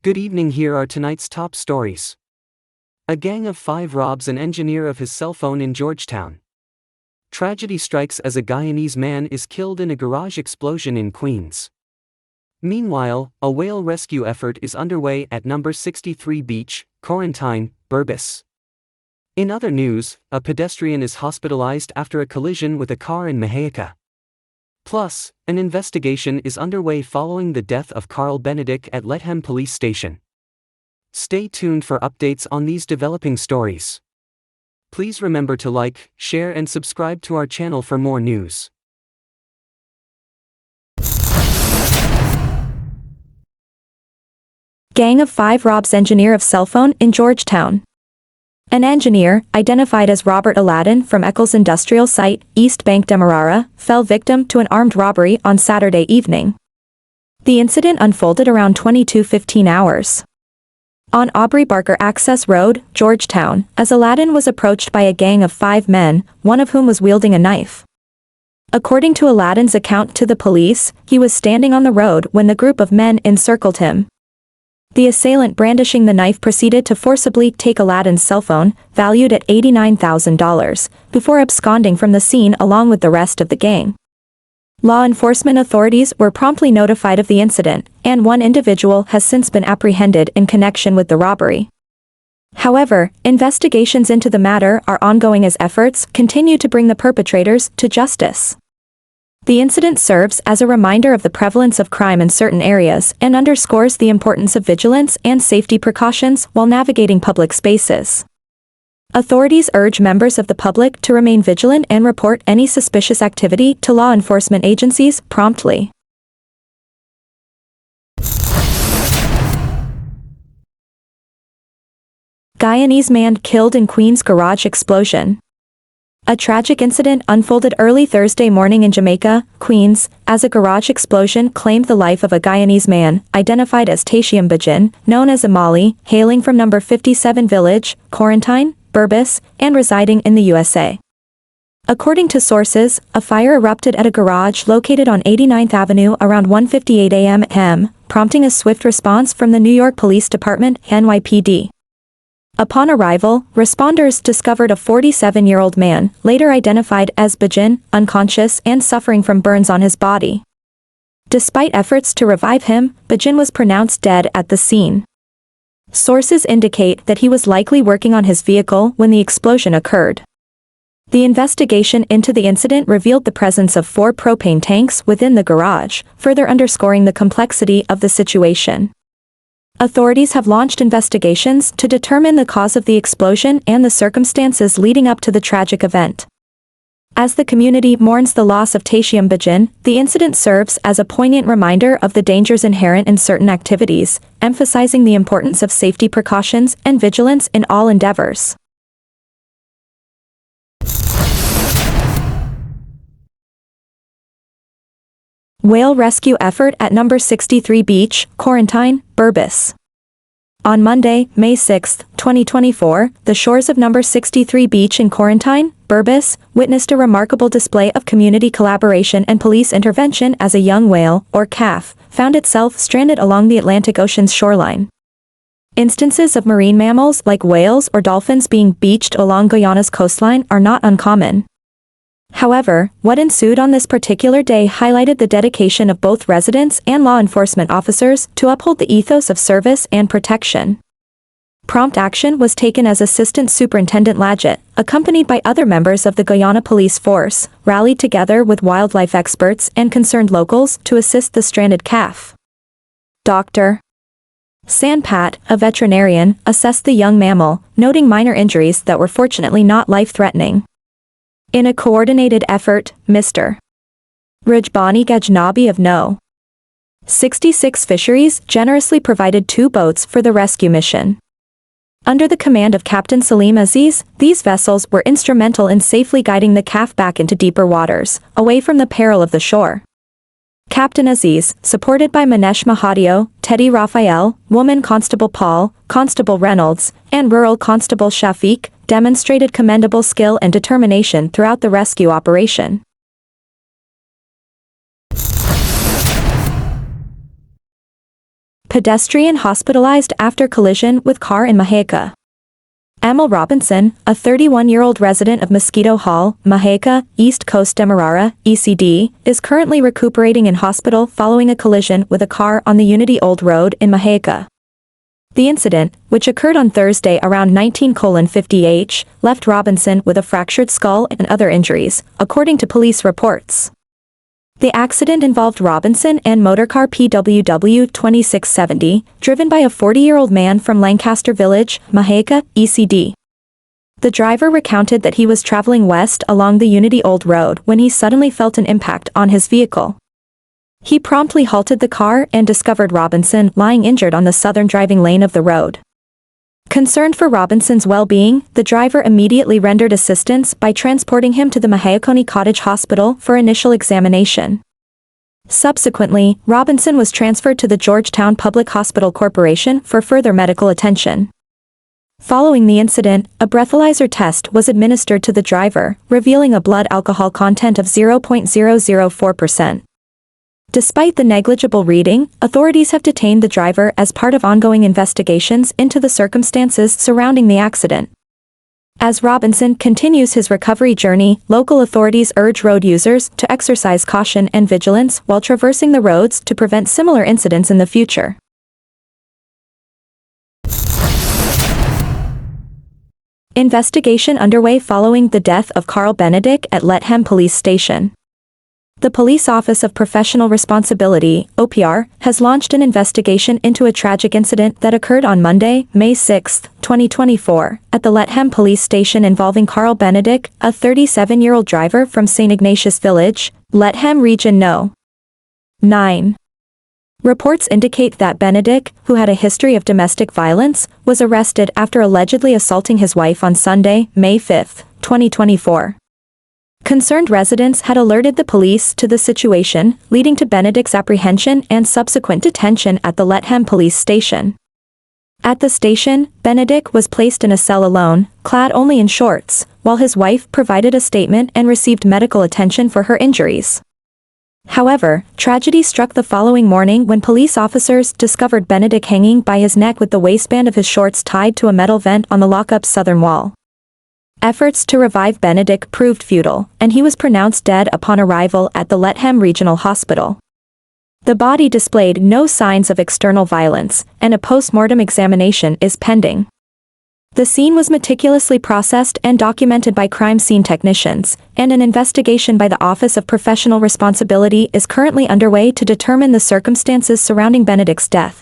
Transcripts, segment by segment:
Good evening, here are tonight's top stories. A gang of 5 robs an engineer of his cell phone in Georgetown. Tragedy strikes as a Guyanese man is killed in a garage explosion in Queens. Meanwhile, a whale rescue effort is underway at number 63 beach, Quarantine, Burbis. In other news, a pedestrian is hospitalized after a collision with a car in Mahaica. Plus, an investigation is underway following the death of Benedict at Lethem Police Station. Stay tuned for updates on these developing stories. Please remember to like, share and subscribe to our channel for more news. Gang of 5 robs engineer of cell phone in Georgetown. An engineer, identified as Robert Aladdin from Eccles Industrial Site, East Bank Demerara, fell victim to an armed robbery on Saturday evening. The incident unfolded around 22:15 hours. On Aubrey Barker Access Road, Georgetown, as Aladdin was approached by a gang of 5 men, one of whom was wielding a knife. According to Aladdin's account to the police, he was standing on the road when the group of men encircled him. The assailant brandishing the knife proceeded to forcibly take Aladdin's cell phone, valued at $89,000, before absconding from the scene along with the rest of the gang. Law enforcement authorities were promptly notified of the incident, and one individual has since been apprehended in connection with the robbery. However, investigations into the matter are ongoing as efforts continue to bring the perpetrators to justice. The incident serves as a reminder of the prevalence of crime in certain areas and underscores the importance of vigilance and safety precautions while navigating public spaces. Authorities urge members of the public to remain vigilant and report any suspicious activity to law enforcement agencies promptly. Guyanese man killed in Queens garage explosion. A tragic incident unfolded early Thursday morning in Jamaica, Queens, as a garage explosion claimed the life of a Guyanese man, identified as Tashiam Bajin, known as Imali, hailing from number 57 Village, Quarantine, Burbis, and residing in the USA. According to sources, a fire erupted at a garage located on 89th Avenue around 1:58 a.m., prompting a swift response from the New York Police Department, NYPD. Upon arrival, responders discovered a 47-year-old man, later identified as Bajin, unconscious and suffering from burns on his body. Despite efforts to revive him, Bajin was pronounced dead at the scene. Sources indicate that he was likely working on his vehicle when the explosion occurred. The investigation into the incident revealed the presence of 4 propane tanks within the garage, further underscoring the complexity of the situation. Authorities have launched investigations to determine the cause of the explosion and the circumstances leading up to the tragic event. As the community mourns the loss of Tashiam Bajin, the incident serves as a poignant reminder of the dangers inherent in certain activities, emphasizing the importance of safety precautions and vigilance in all endeavors. Whale rescue effort at number 63 beach, Quarantine, Burbis. On Monday, May 6, 2024, the shores of number 63 beach in Quarantine, Burbis, witnessed a remarkable display of community collaboration and police intervention as a young whale, or calf, found itself stranded along the Atlantic Ocean's shoreline. Instances of marine mammals like whales or dolphins being beached along Guyana's coastline are not uncommon. However, what ensued on this particular day highlighted the dedication of both residents and law enforcement officers to uphold the ethos of service and protection. Prompt action was taken as Assistant Superintendent Ladgett, accompanied by other members of the Guyana Police Force, rallied together with wildlife experts and concerned locals to assist the stranded calf. Dr. Sanpat, a veterinarian, assessed the young mammal, noting minor injuries that were fortunately not life-threatening. In a coordinated effort, Mr. Rajbani Gajnabi of No. 66 Fisheries generously provided 2 boats for the rescue mission. Under the command of Captain Salim Aziz, these vessels were instrumental in safely guiding the calf back into deeper waters, away from the peril of the shore. Captain Aziz, supported by Manesh Mahadio, Teddy Raphael, Woman Constable Paul, Constable Reynolds, and Rural Constable Shafiq, demonstrated commendable skill and determination throughout the rescue operation. Pedestrian hospitalized after collision with car in Maheka. Amal Robinson, a 31-year-old resident of Mosquito Hall, Maheka, East Coast Demerara, ECD, is currently recuperating in hospital following a collision with a car on the Unity Old Road in Maheka. The incident, which occurred on Thursday around 19:50h, left Robinson with a fractured skull and other injuries, according to police reports. The accident involved Robinson and motorcar PWW 2670, driven by a 40-year-old man from Lancaster Village, Maheka, ECD. The driver recounted that he was traveling west along the Unity Old Road when he suddenly felt an impact on his vehicle. He promptly halted the car and discovered Robinson lying injured on the southern driving lane of the road. Concerned for Robinson's well-being, the driver immediately rendered assistance by transporting him to the Mahakoni Cottage Hospital for initial examination. Subsequently, Robinson was transferred to the Georgetown Public Hospital Corporation for further medical attention. Following the incident, a breathalyzer test was administered to the driver, revealing a blood alcohol content of 0.004%. Despite the negligible reading, authorities have detained the driver as part of ongoing investigations into the circumstances surrounding the accident. As Robinson continues his recovery journey, local authorities urge road users to exercise caution and vigilance while traversing the roads to prevent similar incidents in the future. Investigation underway following the death of Carl Benedict at Lethem Police Station. The Police Office of Professional Responsibility, OPR, has launched an investigation into a tragic incident that occurred on Monday, May 6, 2024, at the Lethem Police Station involving Carl Benedict, a 37-year-old driver from St. Ignatius Village, Lethem Region No. 9. Reports indicate that Benedict, who had a history of domestic violence, was arrested after allegedly assaulting his wife on Sunday, May 5, 2024. Concerned residents had alerted the police to the situation, leading to Benedict's apprehension and subsequent detention at the Lethem Police Station. At the station, Benedict was placed in a cell alone, clad only in shorts, while his wife provided a statement and received medical attention for her injuries. However, tragedy struck the following morning when police officers discovered Benedict hanging by his neck with the waistband of his shorts tied to a metal vent on the lockup's southern wall. Efforts to revive Benedict proved futile, and he was pronounced dead upon arrival at the Lethem Regional Hospital. The body displayed no signs of external violence, and a post-mortem examination is pending. The scene was meticulously processed and documented by crime scene technicians, and an investigation by the Office of Professional Responsibility is currently underway to determine the circumstances surrounding Benedict's death.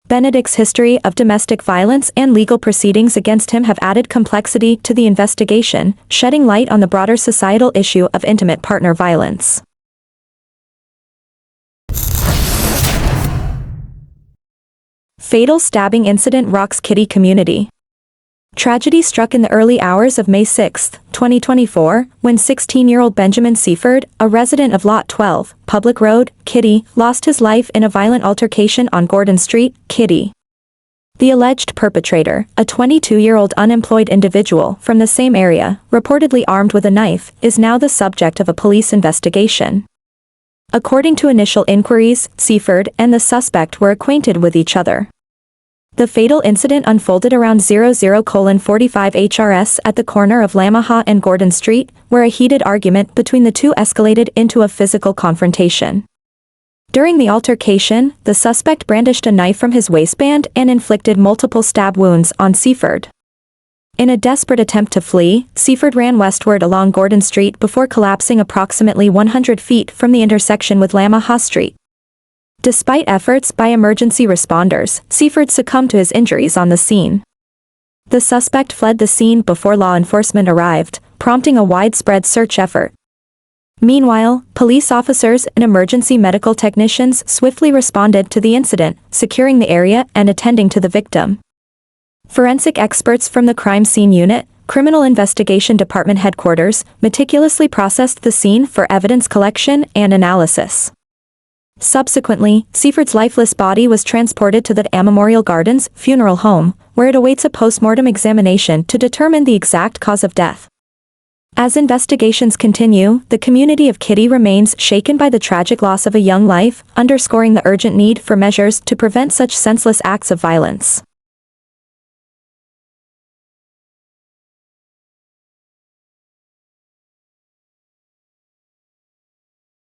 Benedict's history of domestic violence and legal proceedings against him have added complexity to the investigation, shedding light on the broader societal issue of intimate partner violence. Fatal stabbing incident rocks Kitty community. Tragedy struck in the early hours of May 6, 2024, when 16-year-old Benjamin Seaford, a resident of Lot 12, Public Road, Kitty, lost his life in a violent altercation on Gordon Street, Kitty. The alleged perpetrator, a 22-year-old unemployed individual from the same area, reportedly armed with a knife, is now the subject of a police investigation. According to initial inquiries, Seaford and the suspect were acquainted with each other. The fatal incident unfolded around 00:45 HRS at the corner of Lamaha and Gordon Street, where a heated argument between the two escalated into a physical confrontation. During the altercation, the suspect brandished a knife from his waistband and inflicted multiple stab wounds on Seaford. In a desperate attempt to flee, Seaford ran westward along Gordon Street before collapsing approximately 100 feet from the intersection with Lamaha Street. Despite efforts by emergency responders, Seaford succumbed to his injuries on the scene. The suspect fled the scene before law enforcement arrived, prompting a widespread search effort. Meanwhile, police officers and emergency medical technicians swiftly responded to the incident, securing the area and attending to the victim. Forensic experts from the crime scene unit, Criminal Investigation Department headquarters, meticulously processed the scene for evidence collection and analysis. Subsequently, Seaford's lifeless body was transported to the Memorial Gardens funeral home, where it awaits a post-mortem examination to determine the exact cause of death. As investigations continue, the community of Kitty remains shaken by the tragic loss of a young life, underscoring the urgent need for measures to prevent such senseless acts of violence.